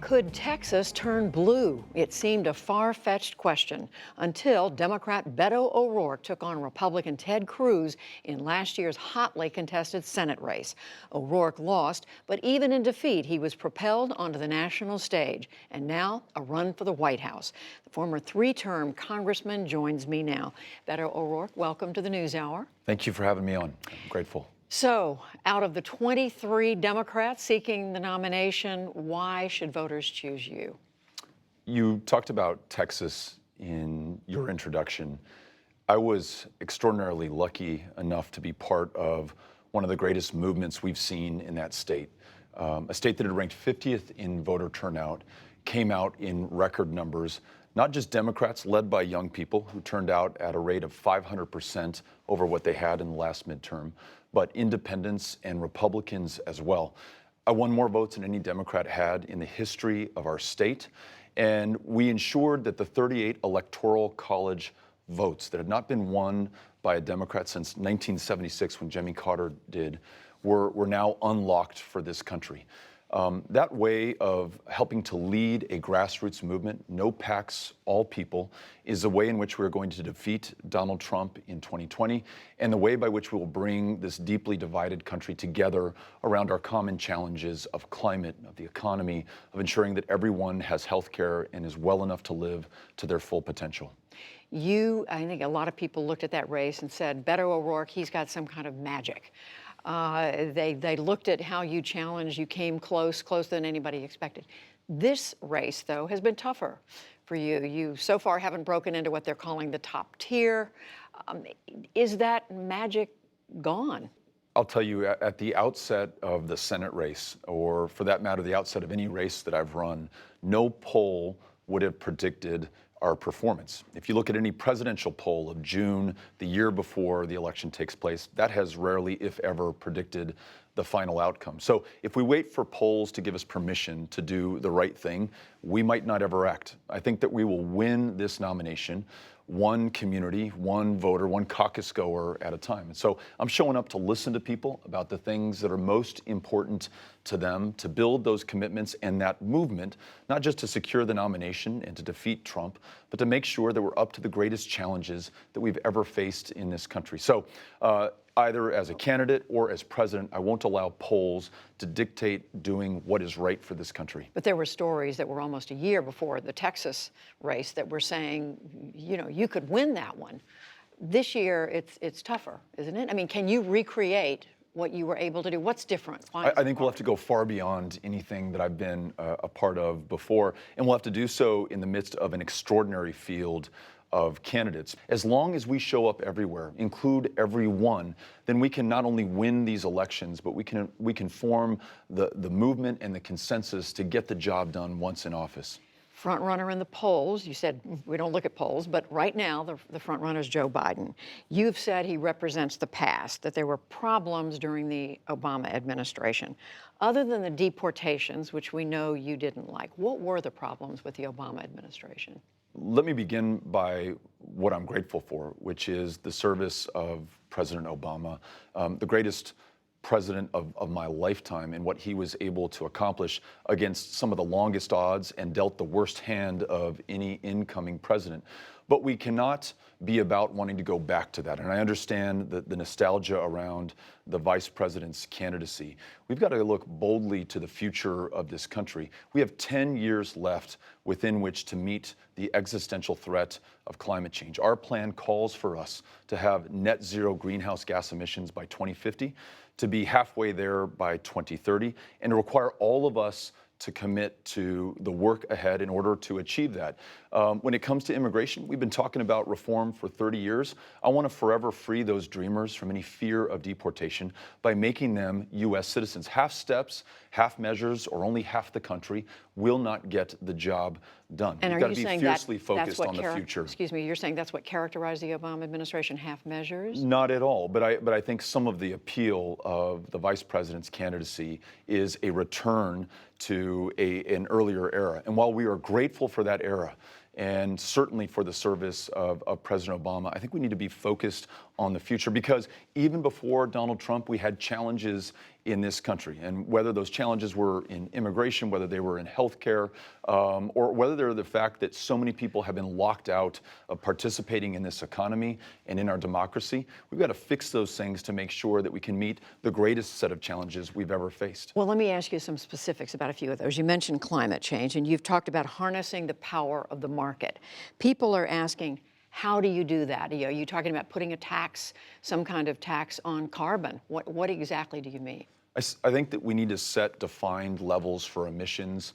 Could Texas turn blue? It seemed a far-fetched question until Democrat Beto O'Rourke took on Republican Ted Cruz in last year's hotly contested Senate race. O'Rourke lost, but even in defeat, he was propelled onto the national stage. And now, a run for the White House. The former three-term congressman joins me now. Beto O'Rourke, welcome to the NewsHour. Thank you for having me on. I'm grateful. So, out of the 23 Democrats seeking the nomination, why should voters choose you? You talked about Texas in your introduction. I was extraordinarily lucky enough to be part of one of the greatest movements we've seen in that state. A state that had ranked 50th in voter turnout came out in record numbers. Not just Democrats, led by young people who turned out at a rate of 500% over what they had in the last midterm, but independents and Republicans as well. I won more votes than any Democrat had in the history of our state, and we ensured that the 38 Electoral College votes that had not been won by a Democrat since 1976 when Jimmy Carter did were now unlocked for this country. That way of helping to lead a grassroots movement, no PACs, all people, is the way in which we're going to defeat Donald Trump in 2020, and the way by which we will bring this deeply divided country together around our common challenges of climate, of the economy, of ensuring that everyone has health care and is well enough to live to their full potential. I think a lot of people looked at that race and said, Beto O'Rourke, he's got some kind of magic. They looked at how you challenged, you came closer than anybody expected. This race, though, has been tougher for you. You so far haven't broken into what they're calling the top tier. Is that magic gone? I'll tell you, at the outset of the Senate race, or for that matter, the outset of any race that I've run, no poll would have predicted our performance. If you look at any presidential poll of June, the year before the election takes place, that has rarely, if ever, predicted the final outcome. So if we wait for polls to give us permission to do the right thing, we might not ever act. I think that we will win this nomination one community, one voter, one caucus goer at a time. And so I'm showing up to listen to people about the things that are most important to them, to build those commitments and that movement, not just to secure the nomination and to defeat Trump, but to make sure that we're up to the greatest challenges that we've ever faced in this country. So either as a candidate or as president, I won't allow polls to dictate doing what is right for this country. But there were stories that were almost a year before the Texas race that were saying, you know, you could win that one. This year, it's tougher, isn't it? I mean, can you recreate what you were able to do? What's different? I think we'll have to go far beyond anything that I've been a part of before, and we'll have to do so in the midst of an extraordinary field of candidates. As long as we show up everywhere, include everyone, then we can not only win these elections, but we can form the movement and the consensus to get the job done once in office. Front runner in the polls, you said we don't look at polls, but right now the front runner is Joe Biden. You've said he represents the past, that there were problems during the Obama administration. Other than the deportations, which we know you didn't like, what were the problems with the Obama administration? Let me begin by what I'm grateful for, which is the service of President Obama, the greatest president of my lifetime, and what he was able to accomplish against some of the longest odds and dealt the worst hand of any incoming president. But we cannot be about wanting to go back to that. And I understand the nostalgia around the vice president's candidacy. We've got to look boldly to the future of this country. We have 10 years left within which to meet the existential threat of climate change. Our plan calls for us to have net zero greenhouse gas emissions by 2050, to be halfway there by 2030, and to require all of us to commit to the work ahead in order to achieve that. When it comes to immigration, we've been talking about reform for 30 years. I want to forever free those dreamers from any fear of deportation by making them U.S. citizens. Half steps, half measures, or only half the country will not get the job done. And We've got are to you be saying fiercely that's focused what on the future. Excuse me, you're saying that's what characterized the Obama administration, half measures? Not at all, but I think some of the appeal of the vice president's candidacy is a return to an earlier era. And while we are grateful for that era, and certainly for the service of President Obama. I think we need to be focused on the future because even before Donald Trump, we had challenges in this country. And whether those challenges were in immigration, whether they were in healthcare, or whether they're the fact that so many people have been locked out of participating in this economy and in our democracy, we've got to fix those things to make sure that we can meet the greatest set of challenges we've ever faced. Well, let me ask you some specifics about a few of those. You mentioned climate change, and you've talked about harnessing the power of the market. People are asking, how do you do that? Are you talking about putting a tax, some kind of tax on carbon? What exactly do you mean? I think that we need to set defined levels for emissions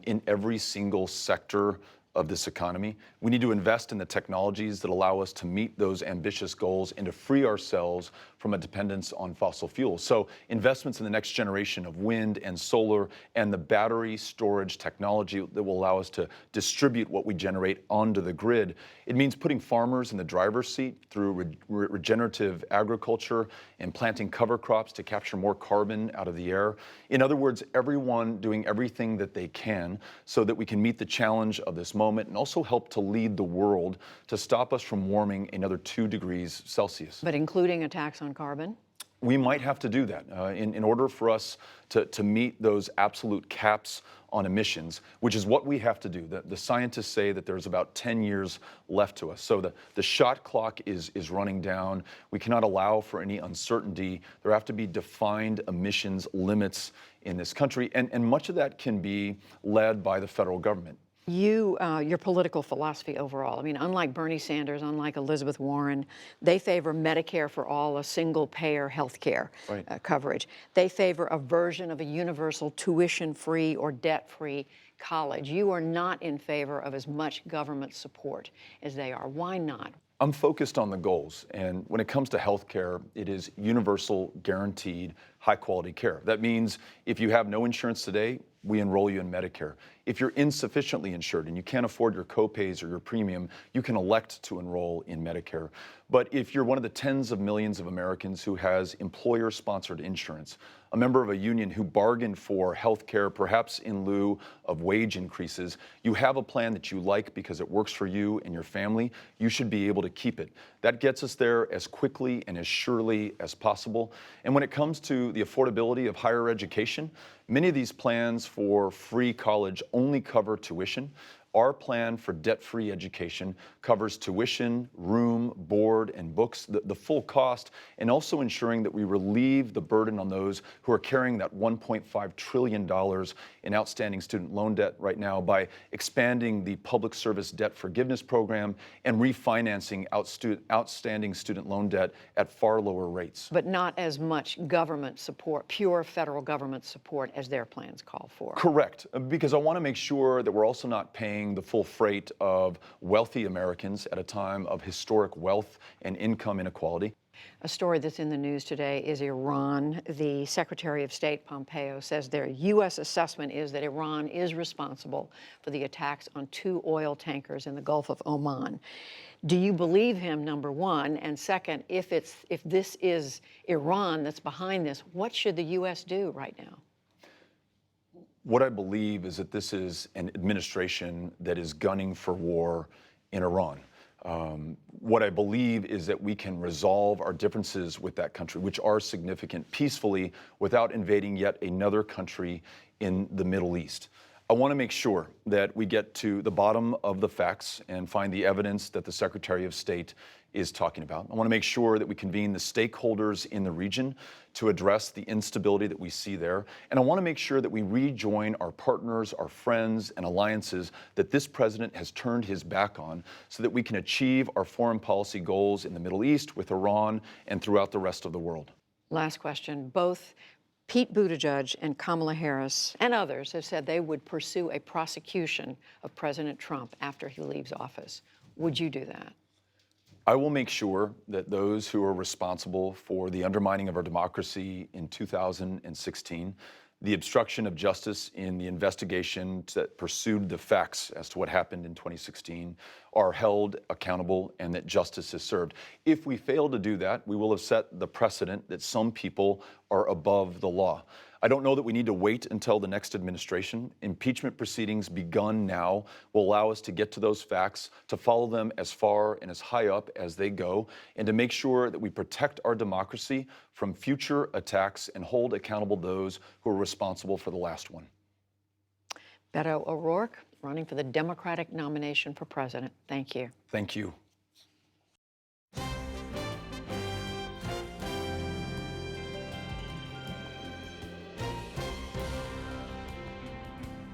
in every single sector of this economy. We need to invest in the technologies that allow us to meet those ambitious goals and to free ourselves from a dependence on fossil fuels. So investments in the next generation of wind and solar and the battery storage technology that will allow us to distribute what we generate onto the grid. It means putting farmers in the driver's seat through regenerative agriculture and planting cover crops to capture more carbon out of the air. In other words, everyone doing everything that they can so that we can meet the challenge of this moment and also help to lead the world to stop us from warming another 2 degrees Celsius. But including a tax on carbon? We might have to do that in order for us to meet those absolute caps on emissions, which is what we have to do. The scientists say that there's about 10 years left to us. So the shot clock is running down. We cannot allow for any uncertainty. There have to be defined emissions limits in this country, and much of that can be led by the federal government. Your political philosophy overall, I mean, unlike Bernie Sanders, unlike Elizabeth Warren, they favor Medicare for all, a single-payer health care coverage. They favor a version of a universal tuition-free or debt-free college. You are not in favor of as much government support as they are. Why not? I'm focused on the goals, and when it comes to health care, it is universal, guaranteed, high-quality care. That means if you have no insurance today, we enroll you in Medicare. If you're insufficiently insured and you can't afford your copays or your premium, you can elect to enroll in Medicare. But if you're one of the tens of millions of Americans who has employer-sponsored insurance, a member of a union who bargained for health care, perhaps in lieu of wage increases, you have a plan that you like because it works for you and your family, you should be able to keep it. That gets us there as quickly and as surely as possible. And when it comes to the affordability of higher education, many of these plans for free college only cover tuition. Our plan for debt-free education covers tuition, room, board, and books, the full cost, and also ensuring that we relieve the burden on those who are carrying that $1.5 trillion in outstanding student loan debt right now by expanding the public service debt forgiveness program and refinancing outstanding student loan debt at far lower rates. But not as much government support, pure federal government support, as their plans call for. Correct, because I want to make sure that we're also not paying the full freight of wealthy Americans at a time of historic wealth and income inequality. A story that's in the news today is Iran. The Secretary of State, Pompeo, says their U.S. assessment is that Iran is responsible for the attacks on 2 oil tankers in the Gulf of Oman. Do you believe him, number one? And second, if this is Iran that's behind this, what should the U.S. do right now? What I believe is that this is an administration that is gunning for war in Iran. What I believe is that we can resolve our differences with that country, which are significant, peacefully without invading yet another country in the Middle East. I want to make sure that we get to the bottom of the facts and find the evidence that the Secretary of State is talking about. I want to make sure that we convene the stakeholders in the region to address the instability that we see there. And I want to make sure that we rejoin our partners, our friends, and alliances that this president has turned his back on so that we can achieve our foreign policy goals in the Middle East, with Iran, and throughout the rest of the world. Last question. Both Pete Buttigieg and Kamala Harris and others have said they would pursue a prosecution of President Trump after he leaves office. Would you do that? I will make sure that those who are responsible for the undermining of our democracy in 2016, the obstruction of justice in the investigation that pursued the facts as to what happened in 2016, are held accountable and that justice is served. If we fail to do that, we will have set the precedent that some people are above the law. I don't know that we need to wait until the next administration. Impeachment proceedings begun now will allow us to get to those facts, to follow them as far and as high up as they go, and to make sure that we protect our democracy from future attacks and hold accountable those who are responsible for the last one. Beto O'Rourke, running for the Democratic nomination for president. Thank you. Thank you.